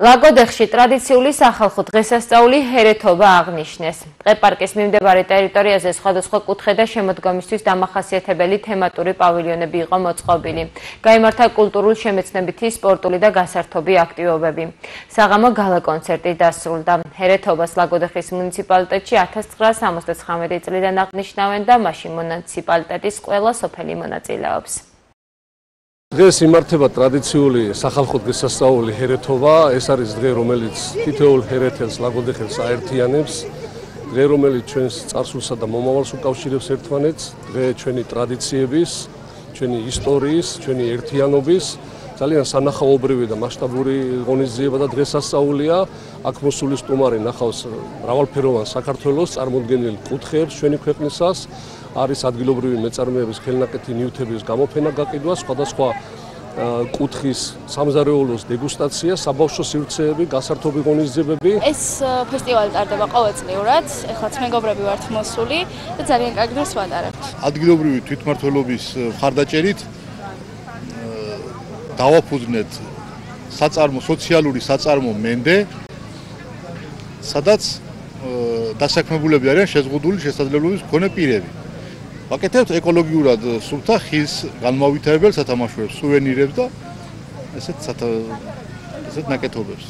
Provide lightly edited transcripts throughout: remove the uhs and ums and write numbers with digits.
ლაგოდეხში ტრადიციული სახალხო დღესასწაული ჰერეთობა აღნიშნეს. ტყეპარკის მიმდებარე ტერიტორიაზე სხვადასხვა კუთხე და შემოდგომისთვის დამახასიათებელი თემატური პავილიონები იყო მოწყობილი. გაიმართა კულტურულ-შემეცნებითი, სპორტული და გასართობი აქტივობები. საღამო გალა კონცერტი დასრულდა. ჰერეთობას ლაგოდეხის მუნიციპალიტეტში 1979 წლიდან აღნიშნავენ და მასში მუნიციპალიტეტის ყველა სოფელი მონაწილეობს. დღეს იმართება ტრადიციული სახალხო დღესასწაული ჰერეთობა. ეს არის დღე, რომელიც თითოეულ ჰერეთელს, ლაგოდეხელს აერთიანებს. დღე, რომელიც ჩვენს წარსულსა და მომავალს უკავშირებს ერთმანეთს. დღე ჩვენი ტრადიციების, ჩვენი ისტორიის, ჩვენი ერთიანობის ძალიან სანახაობრივი და მასშტაბური ღონისძიება და დღესასწაულია. აქ მოსული სტუმარი ნახავს მრავალფეროვან საქართველოს წარმოდგენილ კუთხეებს ჩვენი ქვეყნისას. არის ადგილობრივი მეწარმეების ხელნაკეთი ნივთების გამოფენა გაყიდვა, სხვადასხვა კუთხის სამზარეულოს დეგუსტაცია, საბავშვო სივრცეები, გასართობი ღონისძიებები. ეს ფესტივალი ტარდება ყოველწლიურად, ეხლაც მეგობრები ვართ მოსული და ძალიან კარგი დროს ვატარებთ. ადგილობრივი თვითმმართველობის მხარდაჭერით დავაფუძნეთ სოციალური საწარმო მენდე, სადაც დასაქმებულები არიან შეზღუდული შესაძლებლობის მქონე პირები. ვაკეთებთ ეკოლოგიურად სუფთა ხის განმავითარებელ სათამაშოებს, სუვენირებს და ესეთ ნაკეთობებს.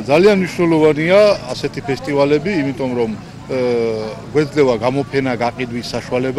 ძალიან მნიშვნელოვანია ასეთი ფესტივალები, იმიტომ რომ გვეძლევა გამოფენა გაყიდვის საშუალება.